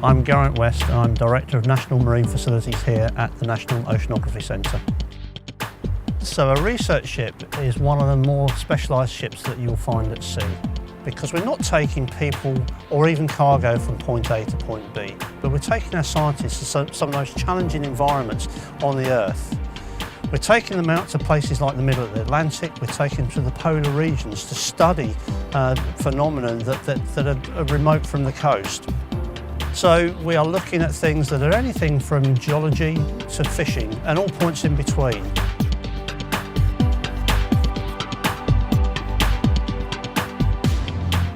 I'm Geraint West and I'm Director of National Marine Facilities here at the National Oceanography Centre. So a research ship is one of the more specialised ships that you'll find at sea, because we're not taking people or even cargo from point A to point B, but we're taking our scientists to some of the most challenging environments on the Earth. We're taking them out to places like the middle of the Atlantic, we're taking them to the polar regions to study phenomena that are remote from the coast. So we are looking at things that are anything from geology to fishing and all points in between.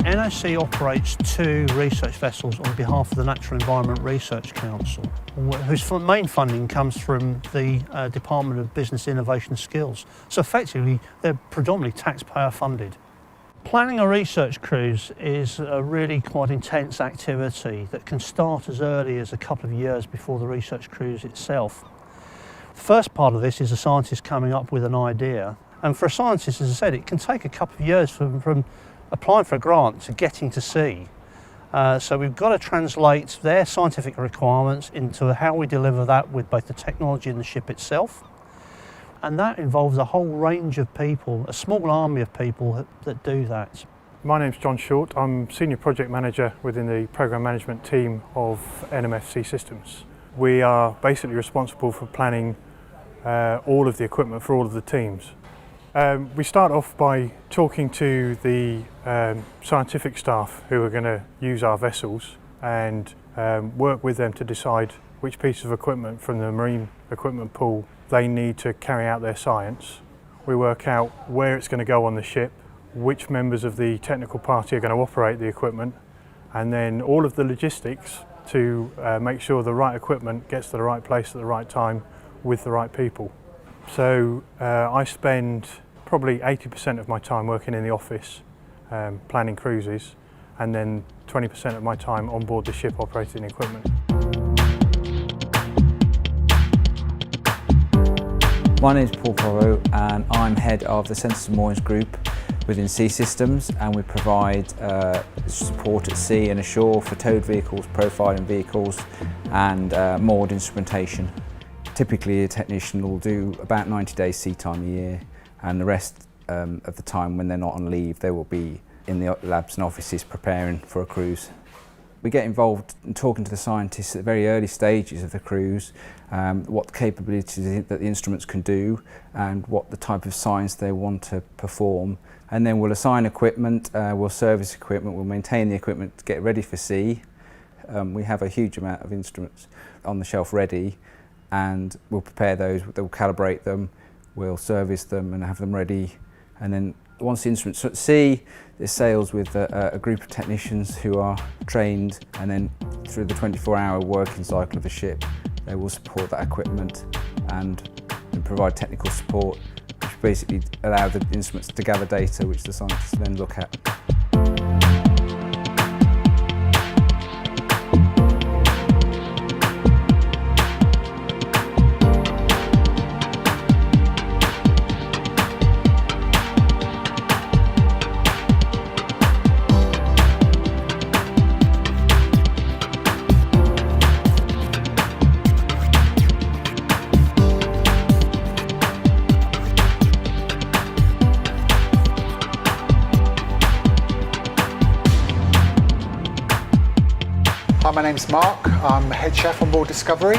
NOC operates 2 research vessels on behalf of the Natural Environment Research Council, whose main funding comes from the Department of Business Innovation Skills. So effectively, they're predominantly taxpayer funded. Planning a research cruise is a really quite intense activity that can start as early as a couple of years before the research cruise itself. The first part of this is a scientist coming up with an idea, and for a scientist, as I said, it can take a couple of years from applying for a grant to getting to sea. So we've got to translate their scientific requirements into how we deliver that with both the technology and the ship itself. And that involves a whole range of people, a small army of people that do that. My name's John Short. I'm Senior Project Manager within the Programme Management team of NMFC Systems. We are basically responsible for planning all of the equipment for all of the teams. We start off by talking to the scientific staff who are going to use our vessels and work with them to decide which piece of equipment from the marine equipment pool they need to carry out their science. We work out where it's going to go on the ship, which members of the technical party are going to operate the equipment, and then all of the logistics to make sure the right equipment gets to the right place at the right time with the right people. So I spend probably 80% of my time working in the office planning cruises, and then 20% of my time on board the ship operating equipment. My name is Paul Porro and I'm head of the Sensors and Moorings group within Sea Systems, and we provide support at sea and ashore for towed vehicles, profiling vehicles and moored instrumentation. Typically a technician will do about 90 days sea time a year, and the rest of the time when they're not on leave they will be in the labs and offices preparing for a cruise. We get involved in talking to the scientists at the very early stages of the cruise, what capabilities that the instruments can do and what the type of science they want to perform. And then we'll assign equipment, we'll service equipment, we'll maintain the equipment to get ready for sea. We have a huge amount of instruments on the shelf ready, and we'll prepare those, we'll calibrate them, we'll service them and have them ready. And then once the instruments are at sea, it sails with a group of technicians who are trained, and then through the 24-hour working cycle of the ship, they will support that equipment and provide technical support, which basically allow the instruments to gather data which the scientists then look at. Hi, my name's Mark. I'm head chef on board Discovery.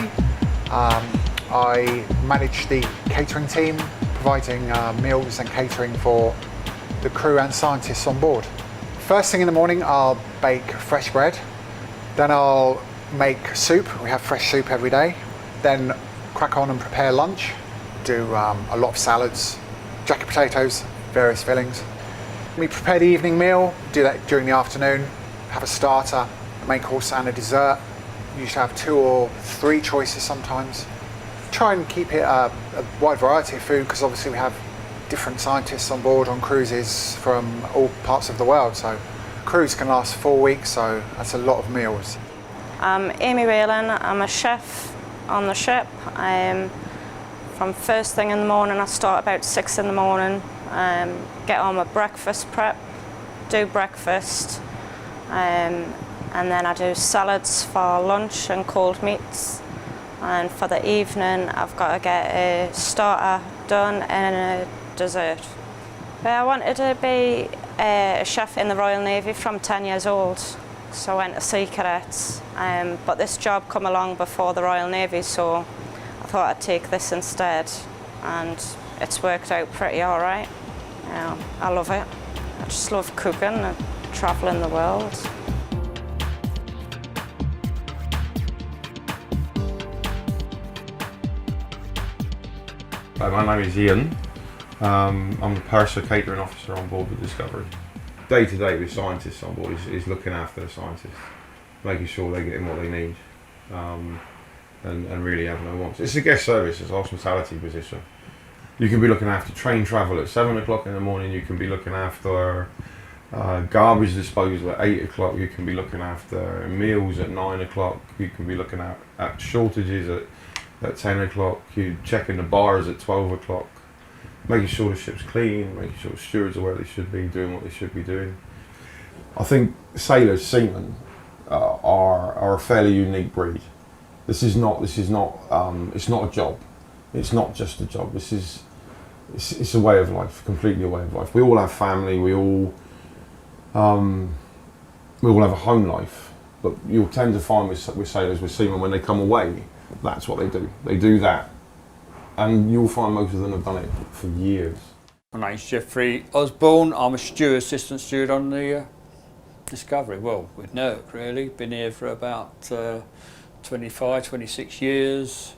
I manage the catering team, providing meals and catering for the crew and scientists on board. First thing in the morning, I'll bake fresh bread. Then I'll make soup. We have fresh soup every day. Then crack on and prepare lunch. Do a lot of salads, jacket potatoes, various fillings. We prepare the evening meal, do that during the afternoon, have a starter, a main course and a dessert. You usually have 2 or 3 choices sometimes. Try and keep it a wide variety of food, because obviously we have different scientists on board on cruises from all parts of the world. So a cruise can last 4 weeks, so that's a lot of meals. I'm Amy Whalen. I'm a chef on the ship. From first thing in the morning, I start about 6 in the morning, get on with breakfast prep, do breakfast, and then I do salads for lunch and cold meats. And for the evening, I've got to get a starter done and a dessert. I wanted to be a chef in the Royal Navy from 10 years old, so I went to sea cadets. But this job come along before the Royal Navy, so I thought I'd take this instead, and it's worked out pretty all right. Yeah, I love it. I just love cooking and travelling the world. Hi, my name is Ian. I'm the purser catering officer on board the Discovery. Day to day with scientists on board is looking after the scientists, making sure they're getting what they need, and really having no wants. It's a guest service, it's a hospitality position. You can be looking after train travel at 7 o'clock in the morning, you can be looking after garbage disposal at 8 o'clock, you can be looking after meals at 9 o'clock, you can be looking at shortages at 10 o'clock, you checking the bars at 12 o'clock, making sure the ship's clean, making sure the stewards are where they should be, doing what they should be doing. I think sailors, seamen, are a fairly unique breed. It's not a job. It's not just a job. It's a way of life, completely a way of life. We all have family. We all have a home life. But you'll tend to find with sailors, with seamen, when they come away, that's what they do. They do that, and you'll find most of them have done it for years. My name's Jeffrey Osborne. I'm a assistant steward on the Discovery. Well, with Newark really. Been here for about 25, 26 years.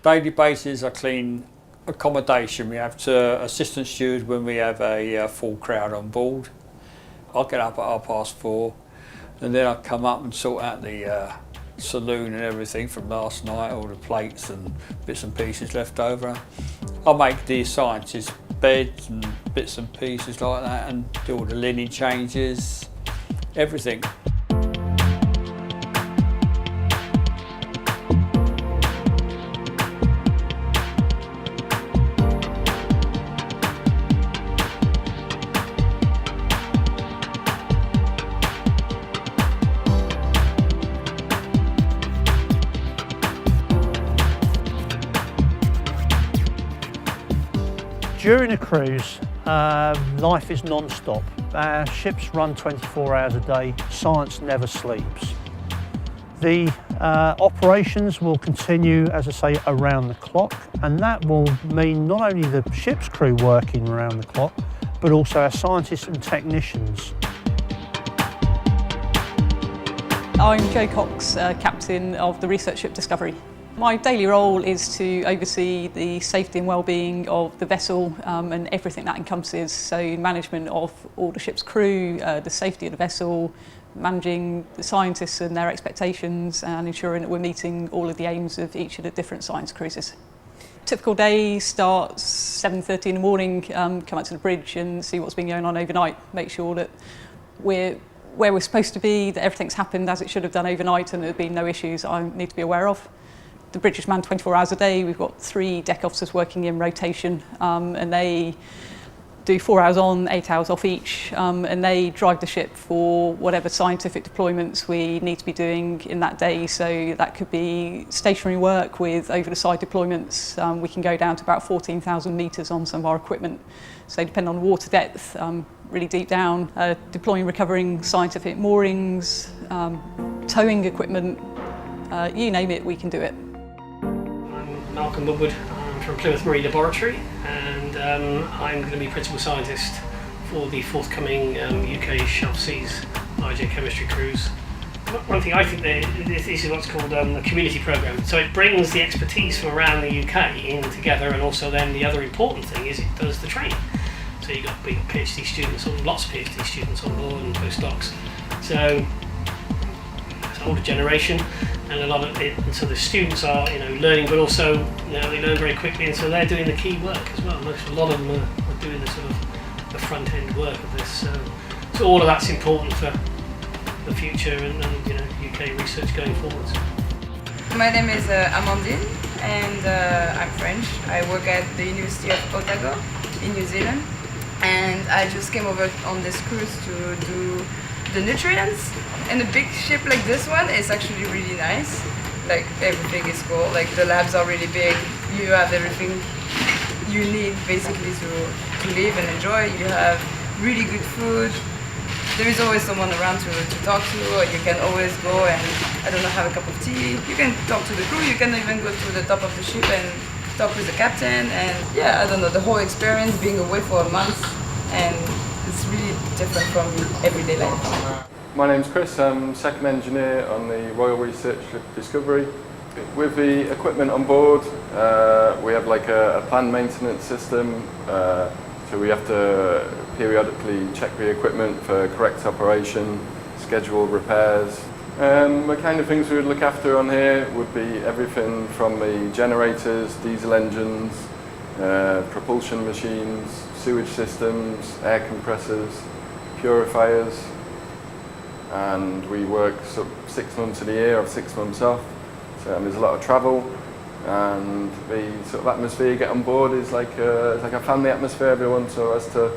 Daily basis, I clean accommodation. We have to assistant steward when we have a full crowd on board. I'll get up at 4:30, and then I come up and sort out the saloon and everything from last night, all the plates and bits and pieces left over. I make the scientists' beds and bits and pieces like that, and do all the linen changes, everything. During a cruise, life is non-stop. Our ships run 24 hours a day. Science never sleeps. The operations will continue, as I say, around the clock, and that will mean not only the ship's crew working around the clock, but also our scientists and technicians. I'm Jo Cox, captain of the research ship Discovery. My daily role is to oversee the safety and well-being of the vessel and everything that encompasses, so management of all the ship's crew, the safety of the vessel, managing the scientists and their expectations, and ensuring that we're meeting all of the aims of each of the different science cruises. Typical day starts 7:30 in the morning, come out to the bridge and see what's been going on overnight, make sure that we're where we're supposed to be, that everything's happened as it should have done overnight and there have been no issues I need to be aware of. The bridge is manned 24 hours a day. We've got 3 deck officers working in rotation, and they do 4 hours on, 8 hours off each, and they drive the ship for whatever scientific deployments we need to be doing in that day. So that could be stationary work with over-the-side deployments. We can go down to about 14,000 metres on some of our equipment. So depending on water depth, really deep down, deploying, recovering scientific moorings, towing equipment, you name it, we can do it. I'm Malcolm Woodward, I'm from Plymouth Marine Laboratory, and I'm going to be Principal Scientist for the forthcoming UK Shelf Seas IJ Chemistry cruise. One thing I think this is what's called a community programme, so it brings the expertise from around the UK in together, and also then the other important thing is it does the training. So you've got big PhD students, lots of PhD students on board and postdocs. So it's an older generation, and a lot of it. And so the students are, learning, but also, they learn very quickly, and so they're doing the key work as well. A lot of them are doing the sort of the front end work of this. So all of that's important for the future and UK research going forwards. My name is Amandine, and I'm French. I work at the University of Otago in New Zealand, and I just came over on this cruise to do the nutrients. And a big ship like this one is actually really nice. Like everything is cool. Like the labs are really big. You have everything you need basically to live and enjoy. You have really good food. There is always someone around to talk to, or you can always go and, I don't know, have a cup of tea. You can talk to the crew, you can even go to the top of the ship and talk with the captain. And yeah, I don't know, the whole experience being away for a month, and it's really different from everyday life. My name's Chris, I'm second engineer on the Royal Research Ship Discovery. With the equipment on board, we have like a planned maintenance system, so we have to periodically check the equipment for correct operation, schedule repairs. The kind of things we would look after on here would be everything from the generators, diesel engines, propulsion machines, sewage systems, air compressors, purifiers. And we work 6 months of the year, or 6 months off. So there's a lot of travel, and the sort of atmosphere you get on board is like a family atmosphere. Everyone so has to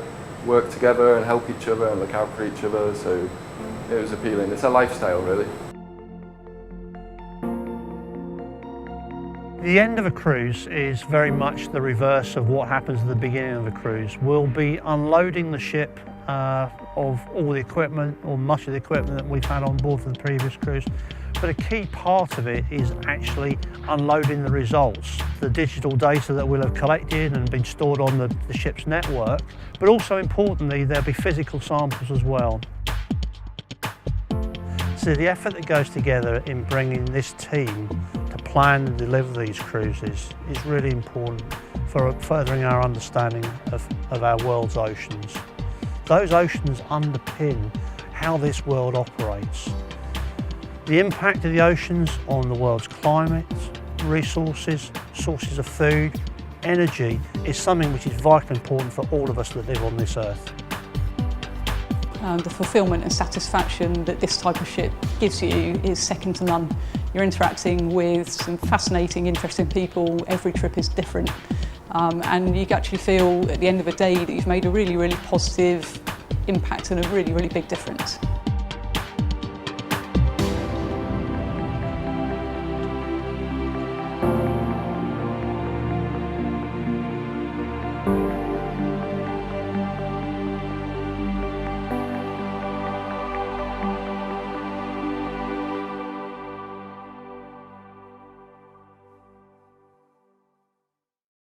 work together and help each other and look out for each other. So it was appealing. It's a lifestyle, really. The end of a cruise is very much the reverse of what happens at the beginning of a cruise. We'll be unloading the ship of all the equipment, or much of the equipment that we've had on board for the previous cruise. But a key part of it is actually unloading the results, the digital data that we'll have collected and been stored on the ship's network. But also importantly, there'll be physical samples as well. So the effort that goes together in bringing this team to plan and deliver these cruises is really important for furthering our understanding of our world's oceans. Those oceans underpin how this world operates. The impact of the oceans on the world's climate, resources, sources of food, energy is something which is vitally important for all of us that live on this earth. The fulfilment and satisfaction that this type of ship gives you is second to none. You're interacting with some fascinating, interesting people. Every trip is different. And you actually feel at the end of a day that you've made a really, really positive impact and a really, really big difference.